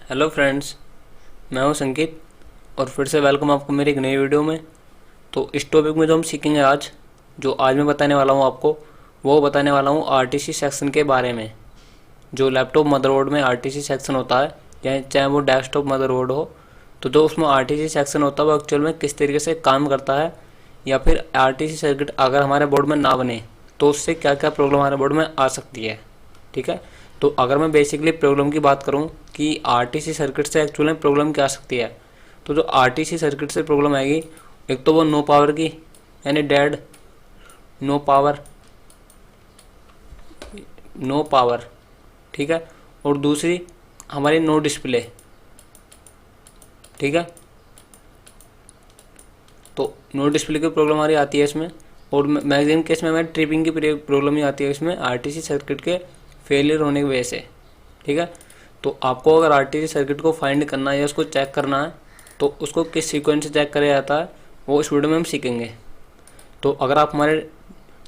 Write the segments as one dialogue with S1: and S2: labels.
S1: Hello friends, मैं हूं संकित और फिर से वेलकम आपको मेरी एक नई वीडियो में। तो इस टॉपिक में जो हम सीखेंगे जो आज मैं बताने वाला हूं आपको, वो बताने वाला हूं आरटीसी सेक्शन के बारे में। जो लैपटॉप मदरबोर्ड में आरटीसी सेक्शन होता है, या चाहे वो डेस्कटॉप मदरबोर्ड हो, तो जो उसमें आरटीसी सेक्शन होता है वो एक्चुअल में किस तरीके से काम करता है, या फिर आरटीसी सर्किट अगर हमारे बोर्ड में ना बने तो उससे क्या क्या प्रॉब्लम हमारे बोर्ड में आ सकती है। ठीक है, तो अगर मैं बेसिकली प्रॉब्लम की बात करूं कि आरटीसी सर्किट से एक्चुअल में प्रॉब्लम क्या आ सकती है, तो जो आरटीसी सर्किट से प्रॉब्लम आएगी, एक तो वो नो पावर की, यानी dead, no power, no power. ठीक है, और दूसरी हमारी नो डिस्प्ले। ठीक है, तो नो डिस्प्ले की प्रॉब्लम हमारी आती है इसमें, और मैक्सिमम केस में हमारी ट्रिपिंग की प्रॉब्लम ही आती है इसमें आरटीसी सर्किट के फेलियर होने की वजह से। ठीक है, तो आपको अगर आरटीसी सर्किट को फाइंड करना है या उसको चेक करना है, तो उसको किस सीक्वेंस से चेक किया जाता है वो इस वीडियो में हम सीखेंगे। तो अगर आप हमारे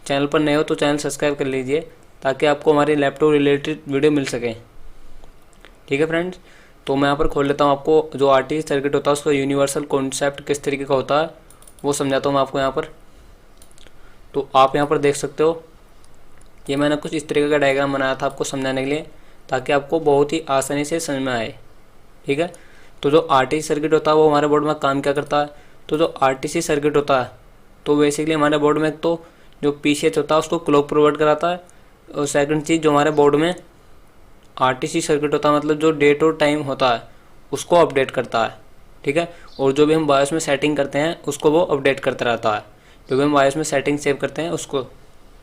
S1: चैनल पर नए हो तो चैनल सब्सक्राइब कर लीजिए, ताकि आपको हमारी लैपटॉप रिलेटेड वीडियो मिल सके। ठीक है फ्रेंड्स, तो मैं यहाँ पर खोल लेता हूँ, आपको जो आरटीसी सर्किट होता है उसका यूनिवर्सल कॉन्सेप्ट किस तरीके का होता है वो समझाता हूँ मैं आपको यहाँ पर। तो आप यहाँ पर देख सकते हो, ये मैंने कुछ इस तरीके का डायग्राम बनाया था आपको समझाने के लिए, ताकि आपको बहुत ही आसानी से समझ में आए। ठीक है, तो जो आरटीसी सर्किट होता है वो हमारे बोर्ड में काम क्या करता है। तो जो आरटीसी सर्किट होता है, तो बेसिकली हमारे बोर्ड में तो जो पीसीएच होता है उसको क्लॉक प्रोवाइड कराता है, और सेकंड चीज़ जो हमारे बोर्ड में आरटीसी सर्किट होता है, मतलब जो डेट और टाइम होता है उसको अपडेट करता है। ठीक है, और जो भी हम बायोस में सेटिंग करते हैं उसको वो अपडेट करता रहता है, जो भी हम बायोस में सेटिंग सेव करते हैं उसको।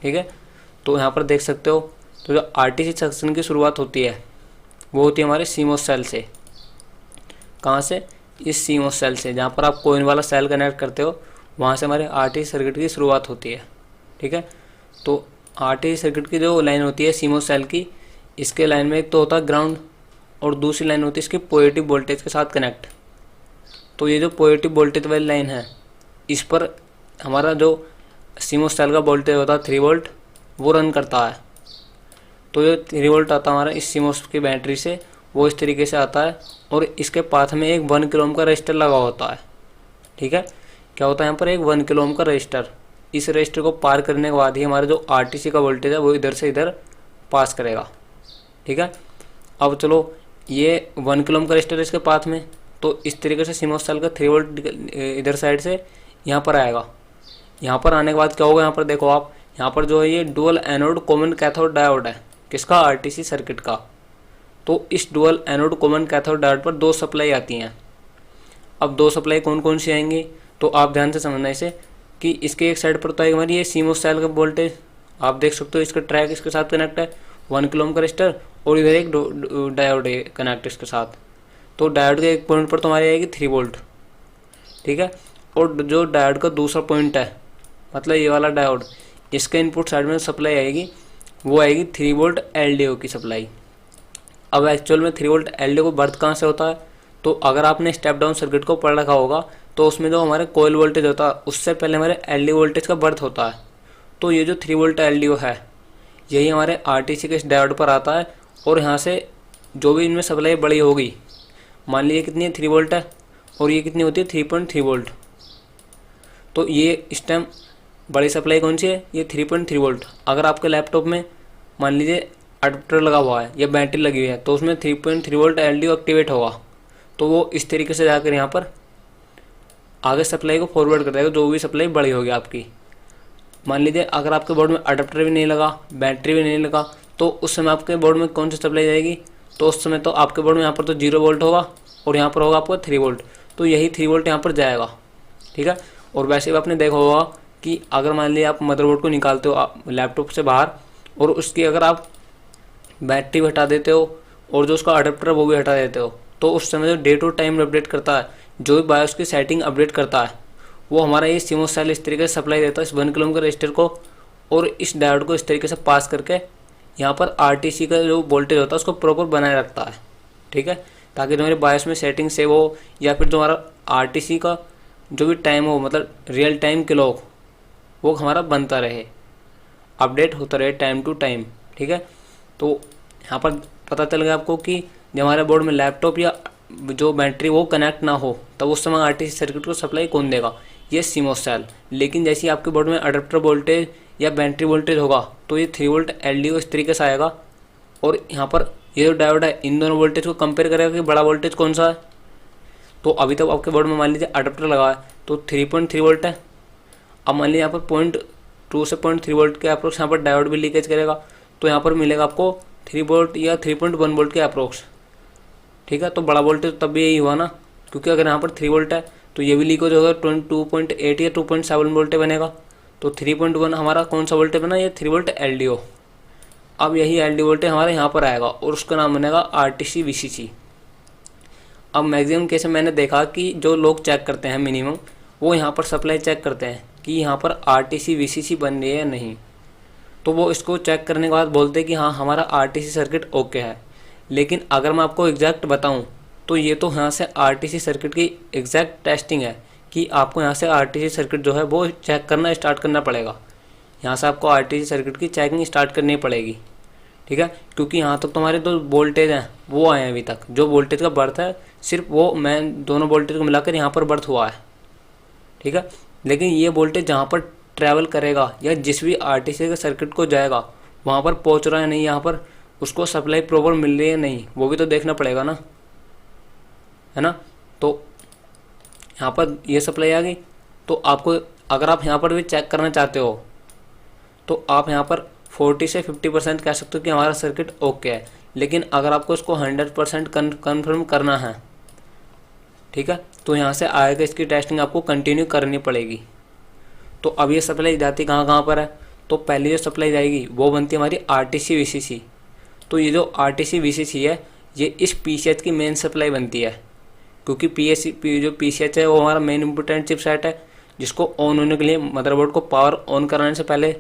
S1: ठीक है, तो यहाँ पर देख सकते हो, तो जो आरटीसी सेक्शन की शुरुआत होती है वो होती है हमारे सीमोस सेल से। कहाँ से? इस सीमोस सेल से, जहाँ पर आप कोइन वाला सेल कनेक्ट करते हो, वहाँ से हमारे आरटीसी सर्किट की शुरुआत होती है। ठीक है, तो आरटीसी सर्किट की जो लाइन होती है सीमोस सेल की, इसके लाइन में एक तो होता है ग्राउंड, और दूसरी लाइन होती है इसकी पॉजिटिव वोल्टेज के साथ कनेक्ट। तो ये जो पॉजिटिव वोल्टेज वाली लाइन है, इस पर हमारा जो सीमोस सेल का वोल्टेज होता है 3 वोल्ट, वो रन करता है। तो ये 3 वोल्ट आता है हमारा इस सीमोस की बैटरी से, वो इस तरीके से आता है, और इसके पाथ में एक 1 किलो ओम का रजिस्टर लगा होता है। ठीक है, क्या होता है यहाँ पर एक 1 किलो ओम का रजिस्टर। इस रजिस्टर को पार करने के बाद ही हमारा जो आरटीसी का वोल्टेज है वो इधर से इधर पास करेगा। ठीक है, अब चलो, ये 1 किलो ओम का रजिस्टर इसके पाथ में, तो इस तरीके से सीमोस सेल का 3 वोल्ट इधर साइड से यहाँ पर आएगा। यहाँ पर आने के बाद क्या होगा, यहाँ पर देखो आप, यहाँ पर जो है ये dual anode common cathode diode है, किसका? आरटीसी सर्किट का। तो इस dual anode common cathode diode पर 2 सप्लाई आती हैं। अब 2 सप्लाई कौन कौन सी आएंगी, तो आप ध्यान से समझना इसे, कि इसके एक साइड पर तो आएगी हमारी ये सीमोस सेल का वोल्टेज, आप देख सकते हो इसका ट्रैक इसके साथ कनेक्ट है 1 किलो ओम का रजिस्टर, और इधर एक डायोड है कनेक्ट इसके साथ। तो डायोड के एक पॉइंट पर तो हमारी आएगी 3 वोल्ट। ठीक है, और जो डायोड का दूसरा पॉइंट है, मतलब ये वाला डायोड, इसके इनपुट साइड में सप्लाई आएगी, वो आएगी 3 वोल्ट एलडीओ की सप्लाई। अब एक्चुअल में 3 वोल्ट एलडीओ को बर्थ कहाँ से होता है, तो अगर आपने स्टेप डाउन सर्किट को पढ़ रखा होगा, तो उसमें जो हमारे कोयल वोल्टेज होता है उससे पहले हमारे एलडीओ वोल्टेज का बर्थ होता है। तो ये जो 3 वोल्ट एलडीओ है, यही हमारे आरटीसी के इस डायोड पर आता है, और यहाँ से जो भी इनमें सप्लाई बड़ी होगी, मान लीजिए कितनी है 3 वोल्ट है, और ये कितनी होती है 3.3 वोल्ट। तो ये इस टाइम बड़ी सप्लाई कौन सी है, ये 3.3 वोल्ट। अगर आपके लैपटॉप में मान लीजिए अडेप्टर लगा हुआ है या बैटरी लगी हुई है, तो उसमें 3.3 वोल्ट एलडीओ एक्टिवेट होगा, तो वो इस तरीके से जाकर यहाँ पर आगे सप्लाई को फॉरवर्ड कर देगा, जो भी सप्लाई बड़ी होगी आपकी। मान लीजिए अगर आपके बोर्ड में अडेप्टर भी नहीं लगा, बैटरी भी नहीं लगा, तो उस समय आपके बोर्ड में कौन सी सप्लाई जाएगी, तो उस समय तो आपके बोर्ड में यहाँ पर तो 0 वोल्ट होगा, और यहाँ पर होगा आपका 3 वोल्ट, तो यही 3 वोल्ट यहाँ पर जाएगा। ठीक है, और वैसे भी आपने देखा होगा कि अगर मान लीजिए आप मदरबोर्ड को निकालते हो लैपटॉप से बाहर, और उसकी अगर आप बैटरी भी हटा देते हो, और जो उसका अडेप्टर है वो भी हटा देते हो, तो उस समय जो डेट और टाइम अपडेट करता है, जो भी बायोस की सेटिंग अपडेट करता है, वो हमारा ये सीमोस सेल इस तरीके से सप्लाई देता है इस 1 किलो ओम के रजिस्टर को, और इस डायोड को इस तरीके से पास करके यहाँ पर आरटीसी का जो वोल्टेज होता है उसको प्रॉपर बनाए रखता है। ठीक है, ताकि जो हमारे बायोस में सेटिंग सेव हो, या फिर जो हमारा आरटीसी का जो भी टाइम हो, मतलब रियल टाइम क्लॉक, वो हमारा बनता रहे, अपडेट होता रहे टाइम टू टाइम। ठीक है, तो यहाँ पर पता चल गया आपको कि जब हमारे बोर्ड में लैपटॉप या जो बैटरी वो कनेक्ट ना हो, तब उस समय आरटीसी सर्किट को सप्लाई कौन देगा? ये सीमोस सेल। लेकिन जैसे ही आपके बोर्ड में अडेप्टर वोल्टेज या बैटरी वोल्टेज होगा तो ये 3 वोल्ट एलडीओ इस तरीके से आएगा, और यहाँ पर ये जो डायोड है इन दोनों वोल्टेज को कंपेयर करेगा कि बड़ा वोल्टेज कौन सा है। तो अभी तक आपके बोर्ड में मान लीजिए अडेप्टर लगा है तो 3.3 वोल्ट है। अब मान लीजिए यहाँ पर 0.2 से 0.3 वोल्ट के अप्रोक्स यहाँ पर डायोड भी लीकेज करेगा, तो यहाँ पर मिलेगा आपको 3 वोल्ट या 3.1 वोल्ट के अप्रोक्स। ठीक है, तो बड़ा वोल्टेज तब भी यही हुआ ना, क्योंकि अगर यहाँ पर 3 वोल्ट है तो ये भी लीकेज होगा 2.8 या 2.7 वोल्ट बनेगा। तो 3.1 हमारा कौन सा वोल्टेज बना? ये 3 वोल्ट एलडीओ। अब यही एलडीओ वोल्टेज हमारे यहाँ पर आएगा और उसका नाम बनेगा आरटीसी वीसीसी। अब मैक्सिमम केस में मैंने देखा कि जो लोग चेक करते हैं मिनिमम, वो यहाँ पर सप्लाई चेक करते हैं कि यहाँ पर आरटीसी वीसीसी बन रही है या नहीं। तो वो इसको चेक करने के बाद बोलते हैं कि हाँ हमारा आरटीसी सर्किट ओके है। लेकिन अगर मैं आपको एग्जैक्ट बताऊँ तो ये तो यहाँ से आरटीसी सर्किट की एग्जैक्ट टेस्टिंग है कि आपको यहाँ से आरटीसी सर्किट जो है वो चेक करना स्टार्ट करना पड़ेगा। यहाँ से आपको आरटीसी सर्किट की चेकिंग स्टार्ट करनी पड़ेगी। ठीक है, क्योंकि यहाँ तक तो हमारे जो वोल्टेज हैं वो आए हैं अभी तक, जो वोल्टेज का बर्थ है सिर्फ वो मैं दोनों वोल्टेज को मिलाकर यहाँ पर बर्थ हुआ है। ठीक है, लेकिन ये वोल्टेज जहाँ पर ट्रैवल करेगा या जिस भी आरटीसी के सर्किट को जाएगा वहाँ पर पहुँच रहा है नहीं, यहाँ पर उसको सप्लाई प्रॉपर मिल रही है नहीं, वो भी तो देखना पड़ेगा ना, है ना। तो यहाँ पर ये सप्लाई आ गई, तो आपको अगर आप यहाँ पर भी चेक करना चाहते हो तो आप यहाँ पर 40 से 50% कह सकते हो कि हमारा सर्किट ओके है। लेकिन अगर आपको इसको 100% कन्फर्म करना है, ठीक है, तो यहाँ से आएगा इसकी टेस्टिंग आपको कंटिन्यू करनी पड़ेगी। तो अब ये सप्लाई जाती कहाँ पर है? तो पहले जो सप्लाई जाएगी वो बनती है हमारी आरटीसी वीसीसी। तो ये जो आरटीसी वीसीसी है ये इस पीसीएच की मेन सप्लाई बनती है, क्योंकि जो पीसीएच है वो हमारा मेन इंपोर्टेंट चिपसेट है, जिसको ऑन होने के लिए मदरबोर्ड को पावर ऑन कराने से पहले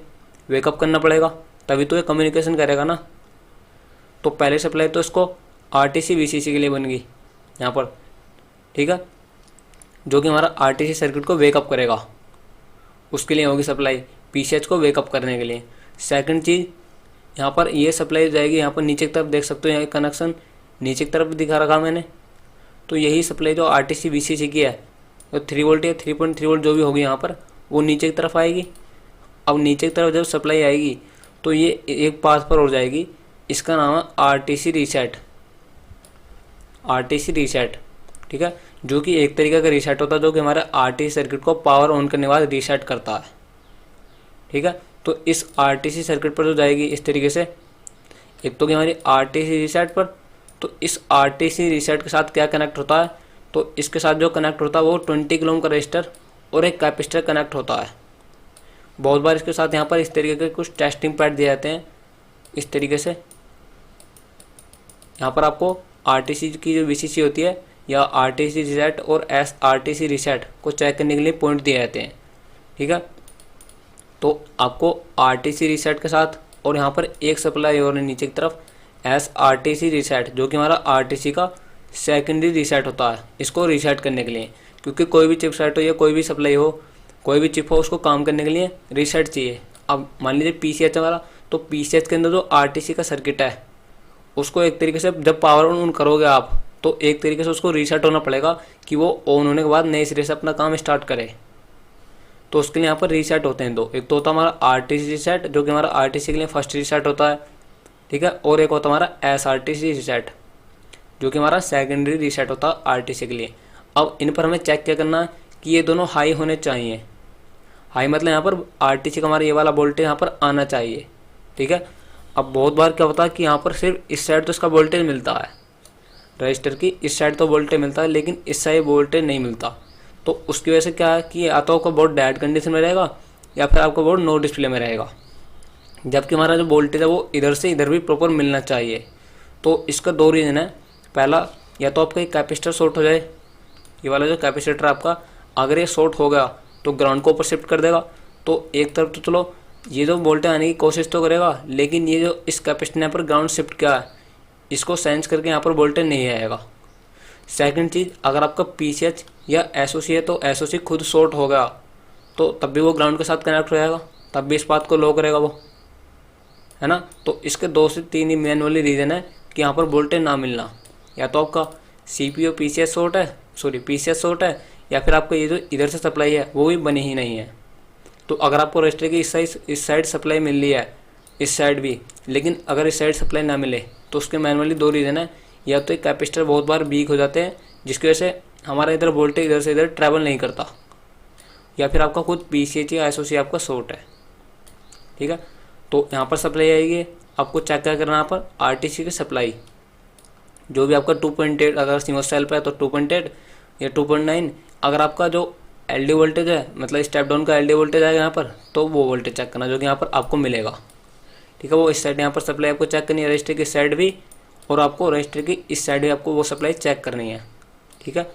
S1: वेकअप करना पड़ेगा, तभी तो ये कम्युनिकेशन करेगा ना। तो पहले सप्लाई तो इसको आरटीसी वीसीसी के लिए बन गई यहाँ पर। ठीक है, जो कि हमारा आरटीसी सर्किट को वेकअप करेगा, उसके लिए होगी सप्लाई पीसीएच को वेकअप करने के लिए। सेकंड चीज़ यहाँ पर ये सप्लाई जाएगी यहाँ पर नीचे की तरफ, देख सकते हो यहाँ कनेक्शन नीचे की तरफ दिखा रखा मैंने। तो यही सप्लाई जो आरटीसी वीसीसी की है तो 3 वोल्ट या 3.3 वोल्ट जो भी होगी यहाँ पर वो नीचे की तरफ आएगी। अब नीचे की तरफ जब सप्लाई आएगी तो ये एक पाथ पर हो जाएगी, इसका नाम है आरटीसी रीसेट। आरटीसी रीसेट, ठीक है, जो कि एक तरीके का रीसेट होता है जो कि हमारे आरटीसी सर्किट को पावर ऑन करने के बाद रीसेट करता है। ठीक है, तो इस आरटीसी सर्किट पर जो जाएगी इस तरीके से, एक तो कि हमारी आरटीसी रीसेट पर, तो इस आरटीसी रीसेट के साथ क्या कनेक्ट होता है? तो इसके साथ जो कनेक्ट होता है वो 20 किलो ओम का रजिस्टर और एक कैपेसिटर कनेक्ट होता है। बहुत बार इसके साथ यहाँ पर इस तरीके के कुछ टेस्टिंग पैड दिए जाते हैं, इस तरीके से। यहाँ पर आपको आरटीसी की जो वीसीसी होती है या आरटीसी रीसेट और आरटीसी रीसेट को चेक करने के लिए पॉइंट दिए जाते हैं। ठीक है, तो आपको आरटीसी रीसेट के साथ और यहाँ पर एक सप्लाई और नीचे की तरफ आरटीसी रीसेट, जो कि हमारा आरटीसी का सेकेंडरी रीसेट होता है, इसको रीसेट करने के लिए। क्योंकि कोई भी चिपसेट हो या कोई भी सप्लाई हो, कोई भी चिप हो, उसको काम करने के लिए रीसेट चाहिए। अब मान लीजिए पीसीएच हमारा, तो पीसीएच के अंदर जो आरटीसी का सर्किट है उसको एक तरीके से जब पावर ऑन करोगे आप, तो एक तरीके से उसको रीसेट होना पड़ेगा कि वो ऑन होने के बाद नए सिरे से अपना काम स्टार्ट करे। तो उसके लिए यहाँ पर रीसेट होते हैं दो, एक तो होता है हमारा आरटीसी रीसेट जो कि हमारा आरटीसी के लिए फर्स्ट रीसेट होता है, ठीक है, और एक होता है हमारा एसआरटीसी रीसेट जो कि हमारा सेकेंडरी रीसेट होता है आरटीसी के लिए। अब इन पर हमें चेक क्या करना है कि ये दोनों हाई होने चाहिए। हाई मतलब यहाँ पर आरटीसी का हमारा ये वाला वोल्टेज यहाँ पर आना चाहिए। ठीक है, अब बहुत बार क्या होता है कि यहाँ पर सिर्फ इस साइड तो इसका वोल्टेज मिलता है, रजिस्टर की इस साइड तो वोल्टेज मिलता है, लेकिन इस साइड वोल्टेज नहीं मिलता। तो उसकी वजह से क्या है कि या तो आपका बोर्ड डेड कंडीशन में रहेगा या फिर आपका बोर्ड नो डिस्प्ले में रहेगा, जबकि हमारा जो वोल्टेज है वो इधर से इधर भी प्रॉपर मिलना चाहिए। तो इसका दो रीज़न है। पहला, या तो आपका एक कैपेसिटर शॉर्ट हो जाए, ये वाला जो कैपेसिटर आपका अगर ये शॉर्ट हो गया तो ग्राउंड को ऊपर शिफ्ट कर देगा। तो एक तरफ तो चलो ये जो वोल्टेज आने की कोशिश तो करेगा, लेकिन ये जो इस कैपेसिटर यहाँ पर ग्राउंड शिफ्ट किया है इसको सेंस करके यहाँ पर वोल्टेज नहीं आएगा। सेकंड चीज़, अगर आपका पीसीएच या एसओसी है तो एसओसी खुद शॉर्ट हो गया तो तब भी वो ग्राउंड के साथ कनेक्ट हो जाएगा, तब भी इस बात को लो करेगा वो, है ना। तो इसके 2 से 3 ही मैनुअली रीज़न है कि यहाँ पर वोल्टेज ना मिलना। या तो आपका CPU PCS शॉर्ट है, सॉरी PCS शॉर्ट है, या फिर आपका ये जो इधर से सप्लाई है वो भी बनी ही नहीं है। तो अगर आपको रजिस्टर की इस साइड सप्लाई मिल रही है, इस साइड भी, लेकिन अगर इस साइड सप्लाई ना मिले तो उसके मैनुअली 2 रीज़न है। या तो एक कैपेसिटर बहुत बार वीक हो जाते हैं जिसकी वजह से हमारा इधर वोल्टेज इधर से इधर ट्रैवल नहीं करता, या फिर आपका खुद PCH या SOC आपका शॉर्ट है। ठीक है, तो यहाँ पर सप्लाई आएगी, आपको चेक क्या करना है यहाँ पर RTC की सप्लाई, जो भी आपका 2.8 अगर सिंगल सेल पे है तो 2.8 या 2.9, अगर आपका जो LD वोल्टेज है मतलब स्टेप डाउन का LD वोल्टेज आएगा यहाँ पर, तो वो वोल्टेज चेक करना जो कि यहाँ पर आपको मिलेगा। ठीक है, वो इस साइड यहाँ पर सप्लाई आपको चेक करनी है, रजिस्टर की साइड भी, और आपको रजिस्टर की इस साइड भी आपको वो सप्लाई चेक करनी है। ठीक है,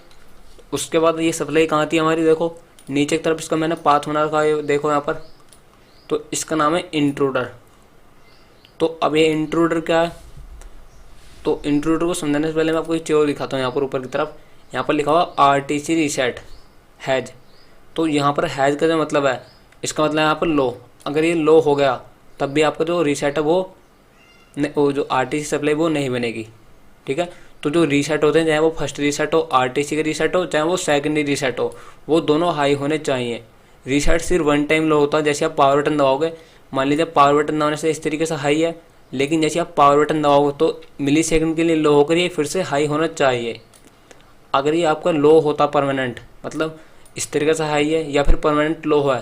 S1: उसके बाद ये सप्लाई कहाँ आती है हमारी, देखो नीचे की तरफ इसका मैंने पाथ बना रखा है, देखो यहाँ पर, तो इसका नाम है इंट्रूडर। तो अब ये इंट्रूडर क्या है, तो इंट्रूडर को समझाने से पहले मैं आपको एक चीज़ दिखाता हूँ। यहाँ पर ऊपर की तरफ यहाँ पर लिखा हुआ RTC रीसेट हैज। तो यहाँ पर हैज का जो मतलब है, इसका मतलब यहाँ पर लो, अगर ये लो हो गया तब भी आपका जो रीसेट है वो जो RTC सप्लाई वो नहीं बनेगी। ठीक है, तो जो रीसेट होते हैं, चाहे वो फर्स्ट रीसेट हो, RTC का रीसेट हो, चाहे वो सेकेंडरी रीसेट हो, वो दोनों हाई होने चाहिए। रीसेट सिर्फ वन टाइम लो होता है, जैसे आप पावर बटन दबाओगे, मान लीजिए पावर बटन दबाने से इस तरीके से हाई है, लेकिन जैसे आप पावर बटन दबाओगे तो मिली सेकेंड के लिए लो होकर ये फिर से हाई होना चाहिए। अगर ये आपका लो होता परमानेंट, मतलब इस तरीके से हाई है या फिर परमानेंट लो है,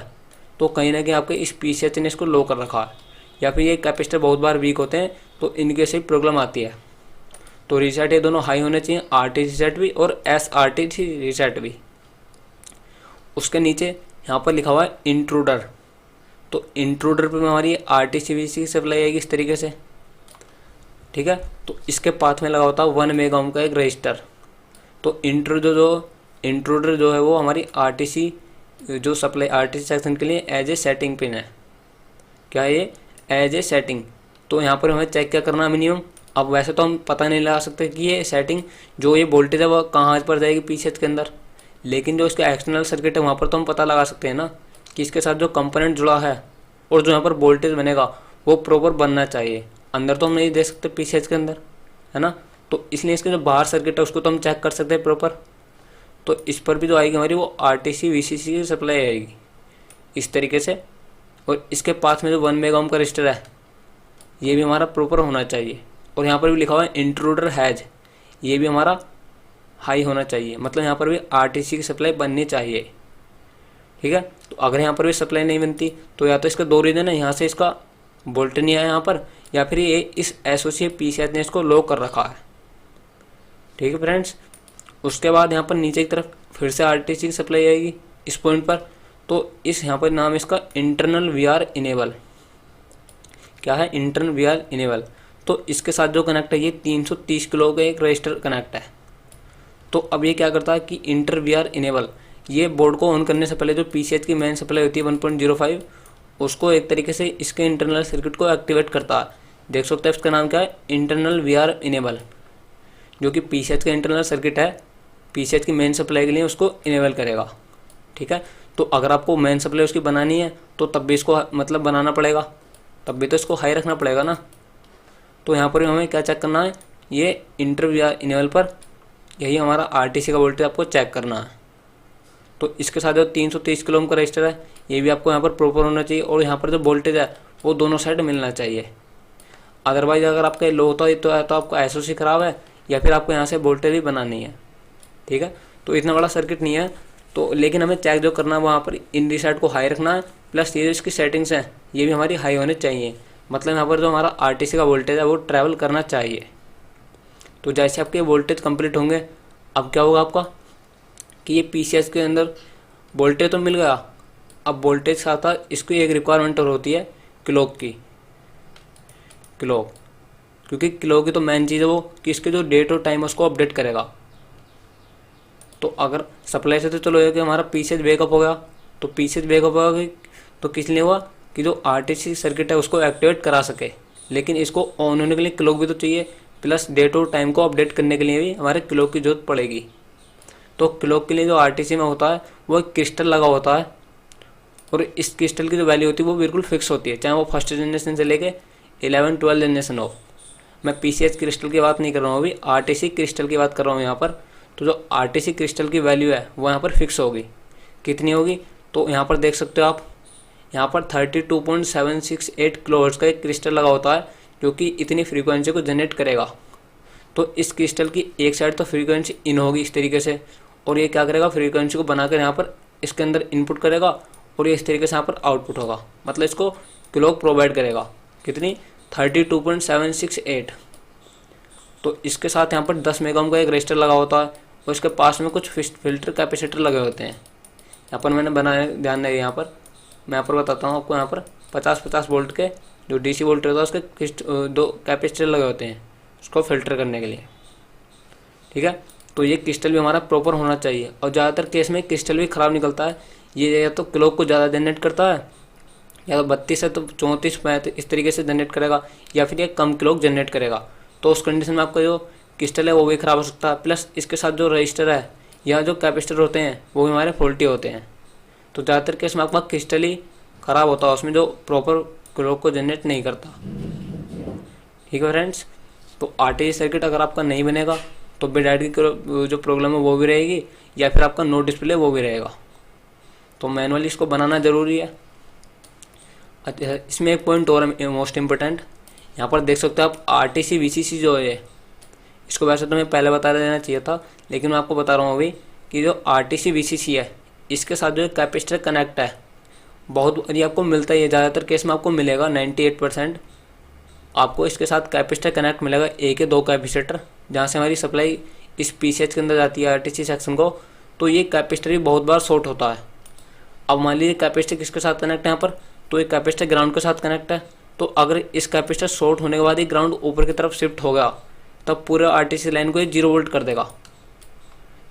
S1: तो कहीं ना कहीं आपके इस PCH ने इसको लो कर रखा है, या फिर ये कैपेसिटर बहुत बार वीक होते हैं तो इनके से प्रॉब्लम आती है। तो रीसेट ये दोनों हाई होने चाहिए, RTC रीसेट भी और SRTC रीसेट भी। उसके नीचे यहाँ पर लिखा हुआ है इंट्रूडर। तो इंट्रूडर पे हमारी RTC की सप्लाई आएगी इस तरीके से। ठीक है, तो इसके पाथ में लगा होता है 1 मेगा ओम का एक रजिस्टर। तो इंट्रूडर जो है वो हमारी RTC जो सप्लाई RTC सेक्शन के लिए एज ए सेटिंग पिन है। क्या है ये, एज ए सेटिंग। तो यहाँ पर हमें चेक क्या करना है मिनिमम। अब वैसे तो हम पता नहीं लगा सकते कि ये सेटिंग जो ये वोल्टेज है वो कहाँ पर जाएगी PCH के अंदर, लेकिन जो इसका एक्सटर्नल सर्किट है वहाँ पर तो हम पता लगा सकते हैं ना कि इसके साथ जो कंपोनेंट जुड़ा है और जो यहाँ पर वोल्टेज बनेगा वो प्रॉपर बनना चाहिए। अंदर तो हम नहीं दे सकते PCH के अंदर, है ना, तो इसलिए इसके जो बाहर सर्किट है उसको तो हम चेक कर सकते हैं प्रॉपर। तो इस पर भी जो आएगी हमारी वो RTC VCC की सप्लाई आएगी इस तरीके से। और इसके पास में जो 1 मेगा ओम का रजिस्टर है ये भी हमारा प्रॉपर होना चाहिए। और यहाँ पर भी लिखा हुआ है इंट्रूडर हैज, ये भी हमारा हाई होना चाहिए, मतलब यहाँ पर भी RTC की सप्लाई बननी चाहिए। ठीक है, तो अगर यहाँ पर भी सप्लाई नहीं बनती तो या तो इसका 2 रीज़न है, यहाँ से इसका वोल्टेज नहीं आया यहाँ पर, या फिर ये इस SOC PCH ने इसको लो कर रखा है। ठीक है फ्रेंड्स, उसके बाद यहाँ पर नीचे की तरफ फिर से RTC की सप्लाई आएगी इस पॉइंट पर। तो इस यहाँ पर नाम इसका इंटरनल VR इनेबल। क्या है, इंटरनल VR इनेबल। तो इसके साथ जो कनेक्ट है ये 330 किलो का एक रजिस्टर कनेक्ट है। तो अब ये क्या करता है कि इंटर VR इनेबल ये बोर्ड को ऑन करने से पहले जो PCH की मेन सप्लाई होती है 1.05 उसको एक तरीके से इसके इंटरनल सर्किट को एक्टिवेट करता है। देख सकते हैं इसका नाम क्या है, इंटरनल VR इनेबल, जो कि PCH का इंटरनल सर्किट है, PCH की मेन सप्लाई के लिए उसको इनेबल करेगा। ठीक है, तो अगर आपको मेन सप्लाई उसकी बनानी है तो तब भी इसको मतलब बनाना पड़ेगा, तब भी तो इसको हाई रखना पड़ेगा ना। तो यहाँ पर हमें क्या चेक करना है, ये इंटर VR इनेबल पर यही हमारा RTC का वोल्टेज आपको चेक करना है। तो इसके साथ जो 330 किलो ओम का रजिस्टर है ये भी आपको यहाँ पर प्रॉपर होना चाहिए, और यहाँ पर जो वोल्टेज है वो दोनों साइड मिलना चाहिए। अदरवाइज अगर आपका लो होता है तो आपका SOC खराब है, या फिर आपको यहाँ से वोल्टेज भी बनानी है। ठीक है, तो इतना बड़ा सर्किट नहीं है, तो लेकिन हमें चेक जो करना है वहाँ पर इन रीसेट को हाई रखना है, प्लस ये जो इसकी सेटिंग्स हैं ये भी हमारी हाई होने चाहिए, मतलब यहाँ पर जो हमारा RTC का वोल्टेज है वो ट्रैवल करना चाहिए। तो जैसे आपके वोल्टेज कंप्लीट होंगे, अब क्या होगा आपका कि ये PCH के अंदर वोल्टेज तो मिल गया, अब वोल्टेज साथ था इसकी एक रिक्वायरमेंट और होती है क्लॉक की। क्लॉक, क्योंकि क्लॉक की तो मेन चीज़ है वो कि इसके जो डेट और टाइम है उसको अपडेट करेगा। तो अगर सप्लाई से तो चलो ये कि हमारा PCH बैकअप हो गया, तो PCH बैकअप हो गया तो किस लिए हुआ कि जो RTC सर्किट है उसको एक्टिवेट करा सके, लेकिन इसको ऑन होने के लिए क्लॉक भी तो चाहिए, प्लस डेट और टाइम को अपडेट करने के लिए भी हमारे क्लॉक की जरूरत पड़ेगी। तो क्लॉक के लिए जो RTC में होता है वो एक क्रिस्टल लगा होता है, और इस क्रिस्टल की जो वैल्यू होती है वो बिल्कुल फिक्स होती है, चाहे वो फर्स्ट जनरेशन से लेके 11-12 जनरेशन हो। मैं पीसीएच क्रिस्टल की बात नहीं कर रहा हूँ, अभी आरटीसी क्रिस्टल की बात कर रहा हूँ यहाँ पर। तो जो आरटीसी क्रिस्टल की वैल्यू है वो यहाँ पर फिक्स होगी। कितनी होगी? तो यहाँ पर देख सकते हो आप, यहाँ पर 32.768 किलोहर्ट्ज़ का एक क्रिस्टल लगा होता है जो कि इतनी फ्रीक्वेंसी को जनरेट करेगा। तो इस क्रिस्टल की एक साइड तो फ्रीक्वेंसी इन होगी इस तरीके से, और ये क्या करेगा, फ्रीक्वेंसी को बनाकर यहाँ पर इसके अंदर इनपुट करेगा और ये इस तरीके से यहाँ पर आउटपुट होगा, मतलब इसको क्लॉक प्रोवाइड करेगा। कितनी? 32.768। तो इसके साथ यहाँ पर 10 मेगा ओम का एक रजिस्टर लगा होता है और इसके पास में कुछ फिल्टर कैपेसिटर लगे होते हैं। यहाँ पर मैंने बनाया, ध्यान दें, यहाँ पर मैं यहाँ पर बताता हूँ आपको। यहाँ पर 50-50 वोल्ट के जो डीसी वोल्टेज होता है उसके 2 कैपेसिटर लगे होते हैं उसको फिल्टर करने के लिए। ठीक है, तो ये क्रिस्टल भी हमारा प्रॉपर होना चाहिए। और ज़्यादातर केस में क्रिस्टल भी ख़राब निकलता है। ये या तो क्लॉक को ज़्यादा जनरेट करता है, या तो 32 है तो 34-35 इस तरीके से जनरेट करेगा, या फिर ये कम क्लॉक जनरेट करेगा। तो उस कंडीशन में आपका जो क्रिस्टल है वो भी ख़राब हो सकता है। प्लस इसके साथ जो रजिस्टर है या जो कैपेसिटर होते हैं वो भी हमारे फॉल्टी होते हैं। तो ज़्यादातर केस में आपका क्रिस्टल ही ख़राब होता है, उसमें जो प्रॉपर क्लॉक को जनरेट नहीं करता। ठीक है फ्रेंड्स, तो आरटीसी सर्किट अगर आपका नहीं बनेगा तो बिट की जो प्रॉब्लम है वो भी रहेगी, या फिर आपका नो डिस्प्ले वो भी रहेगा। तो मैनुअली इसको बनाना ज़रूरी है। अच्छा, इसमें एक पॉइंट और है मोस्ट इम्पोर्टेंट। यहाँ पर देख सकते हो आप आरटीसी वीसीसी जो है, इसको वैसे तो मैं पहले बता देना चाहिए था, लेकिन मैं आपको बता रहा हूँ अभी कि जो आरटीसी वीसीसी है इसके साथ जो कैपेसिटर कनेक्ट है बहुत ये आपको मिलता ही है। ज़्यादातर केस में आपको मिलेगा 98% आपको इसके साथ कैपेसिटर कनेक्ट मिलेगा, एक या 2 कैपेसिटर, जहाँ से हमारी सप्लाई इस पीसीएच के अंदर जाती है आरटीसी सेक्शन को। तो ये कैपेसिटर भी बहुत बार शॉर्ट होता है। अब मान लीजिए कैपेसिटर किसके साथ कनेक्ट है यहाँ पर, तो एक कैपेसिटर ग्राउंड के साथ कनेक्ट है। तो अगर इस कैपेसिटर शॉर्ट होने के बाद ही ग्राउंड ऊपर की तरफ शिफ्ट हो गया तब पूरे आरटीसी लाइन को ये 0 वोल्ट कर देगा।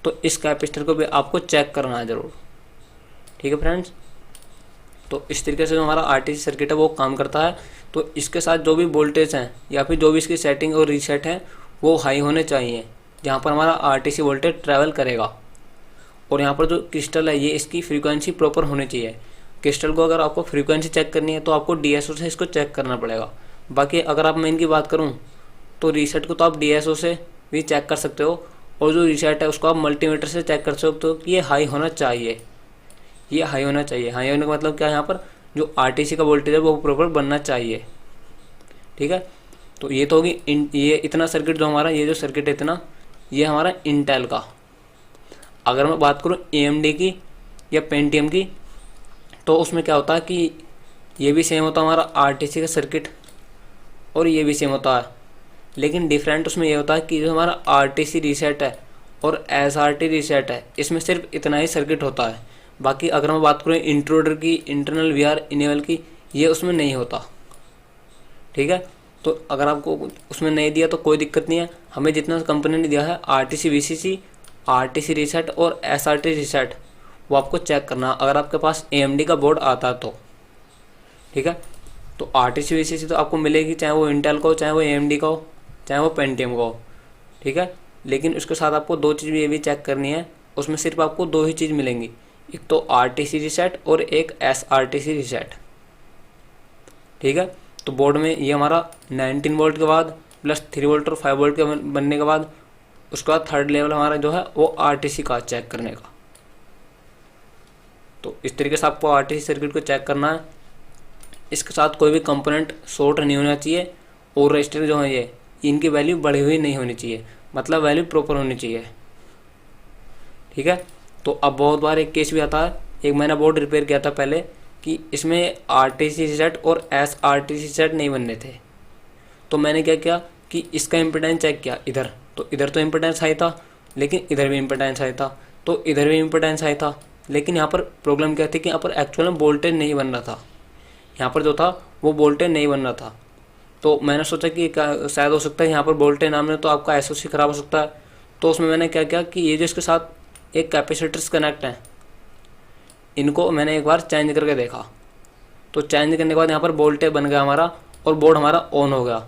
S1: तो इस कैपेसिटर को भी आपको चेक करना है ज़रूर। ठीक है फ्रेंड्स, तो इस तरीके से जो हमारा आरटीसी सर्किट है वो काम करता है। तो इसके साथ जो भी वोल्टेज हैं या फिर जो भी इसकी सेटिंग और रीसेट है वो हाई होने चाहिए, जहाँ पर हमारा आरटीसी वोल्टेज ट्रैवल करेगा। और यहाँ पर जो क्रिस्टल है ये इसकी फ्रीक्वेंसी प्रॉपर होनी चाहिए। क्रिस्टल को अगर आपको फ्रीक्वेंसी चेक करनी है तो आपको डीएसओ से इसको चेक करना पड़ेगा। बाकी अगर आप मैं इनकी बात करूँ तो रीसेट को तो आप डीएसओ से भी चेक कर सकते हो, और जो रीसेट है उसको आप मल्टीमीटर से चेक कर सकते हो कि ये हाई होना चाहिए। ये हाई होना चाहिए। हाई होने का मतलब क्या है, यहाँ पर जो आरटीसी का वोल्टेज है वो प्रॉपर बनना चाहिए। ठीक है, तो ये तो होगी ये इतना सर्किट जो हमारा, ये जो सर्किट है इतना, ये हमारा इंटेल का। अगर मैं बात करूँ एएमडी की या पेंटियम की, तो उसमें क्या होता है कि ये भी सेम होता है हमारा आरटीसी का सर्किट, और ये भी सेम होता है, लेकिन डिफरेंट उसमें ये होता है कि जो हमारा आरटीसी रीसेट है और एसआरटी रीसेट है इसमें सिर्फ इतना ही सर्किट होता है। बाकी अगर मैं बात करूँ इंट्रोडर की, इंटरनल वीआर इनेबल की, ये उसमें नहीं होता। ठीक है, तो अगर आपको उसमें नहीं दिया तो कोई दिक्कत नहीं है। हमें जितना कंपनी ने दिया है आरटीसी वीसीसी, आरटीसी रीसेट और एसआरटी रीसेट, वो आपको चेक करना अगर आपके पास एएमडी का बोर्ड आता है तो। ठीक है, तो आरटीसी वीसीसी तो आपको मिलेगी, चाहे वो इंटेल का हो, चाहे वो एएमडी का हो, चाहे वो पेंटियम का हो। ठीक है, लेकिन उसके साथ आपको 2 चीज़ ये भी चेक करनी है। उसमें सिर्फ आपको 2 ही चीज़ मिलेंगी, एक तो आरटीसी रीसेट और एक एसआरटीसी रीसेट। ठीक है, तो बोर्ड में ये हमारा 19 वोल्ट के बाद प्लस 3 वोल्ट और 5 वोल्ट के बनने के बाद उसके बाद थर्ड लेवल हमारा जो है वो आरटीसी का चेक करने का। तो इस तरीके से आपको आरटीसी सर्किट को चेक करना है। इसके साथ कोई भी कंपोनेंट शॉर्ट नहीं होना चाहिए, और रजिस्टर जो है ये इनकी वैल्यू बढ़ी हुई नहीं होनी चाहिए, मतलब वैल्यू प्रॉपर होनी चाहिए। ठीक है, तो अब बहुत बार एक केस भी आता है, एक मैंने बोर्ड रिपेयर किया था पहले कि इसमें आरटीसी सेट और एसआरटीसी सेट नहीं बनने थे। तो मैंने क्या किया कि इसका इम्पिडेंस चेक किया इधर, तो इधर तो इम्पिडेंस हाई था, लेकिन इधर भी इम्पिडेंस हाई था, तो इधर भी इम्पिडेंस हाई था। लेकिन यहाँ पर प्रॉब्लम क्या थी कि यहाँ पर एक्चुअल में वोल्टेज नहीं बन रहा था। यहाँ पर जो था वो वोल्टेज नहीं बन रहा था। तो मैंने सोचा कि शायद हो सकता है यहाँ पर वोल्टेज नाम में तो आपका एसओसी ख़राब हो सकता है। तो उसमें मैंने क्या किया कि ये जो इसके साथ एक कैपेसिटर्स कनेक्ट हैं, इनको मैंने एक बार चेंज करके देखा। तो चेंज करने के बाद यहाँ पर वोल्टेज बन गया हमारा और बोर्ड हमारा ऑन हो गया।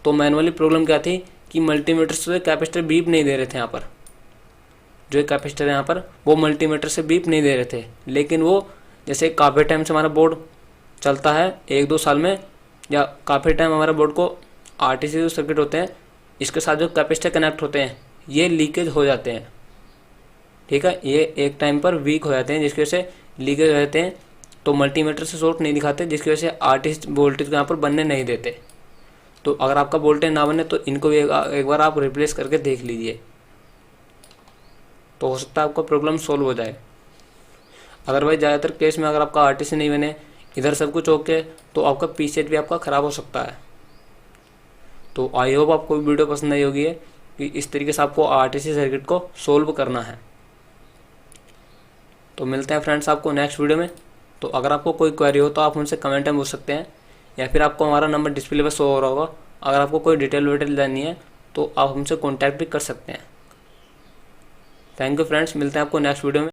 S1: तो मैनुअली प्रॉब्लम क्या थी कि मल्टीमीटर से कैपेसिटर बीप नहीं दे रहे थे। यहाँ पर जो कैपेसिटर है यहाँ पर वो मल्टीमीटर से बीप नहीं दे रहे थे, लेकिन वो जैसे काफ़ी टाइम से हमारा बोर्ड चलता है, 1-2 साल में, या काफ़ी टाइम हमारे बोर्ड को आरटीसी जो सर्किट होते हैं इसके साथ जो कैपेसिटर कनेक्ट होते हैं ये लीकेज हो जाते हैं, ठीक है। ये एक टाइम पर वीक हो जाते हैं जिसकी वजह से लीकेज हो जाते हैं, तो मल्टीमीटर से शॉर्ट नहीं दिखाते, जिसकी वजह से आरटीसी वोल्टेज को यहाँ पर बनने नहीं देते। तो अगर आपका वोल्टेज ना बने तो इनको भी एक बार आप रिप्लेस करके देख लीजिए, तो हो सकता है आपका प्रॉब्लम सोल्व हो जाए। अदरवाइज ज़्यादातर केस में अगर आपका आरटीसी नहीं बने, इधर सब कुछ ओके, तो आपका पीसेट भी आपका ख़राब हो सकता है। तो आई होप आपको वीडियो पसंद आई होगी है कि इस तरीके से आपको आरटीसी सर्किट को सोल्व करना है। तो मिलते हैं फ्रेंड्स आपको नेक्स्ट वीडियो में। तो अगर आपको कोई क्वेरी हो तो आप उनसे कमेंट में पूछ सकते हैं, या फिर आपको हमारा नंबर डिस्प्ले पर शो हो रहा होगा। अगर आपको कोई डिटेल विटेल जाननी है तो आप हमसे कॉन्टैक्ट भी कर सकते हैं। थैंक यू फ्रेंड्स, मिलते हैं आपको नेक्स्ट वीडियो में।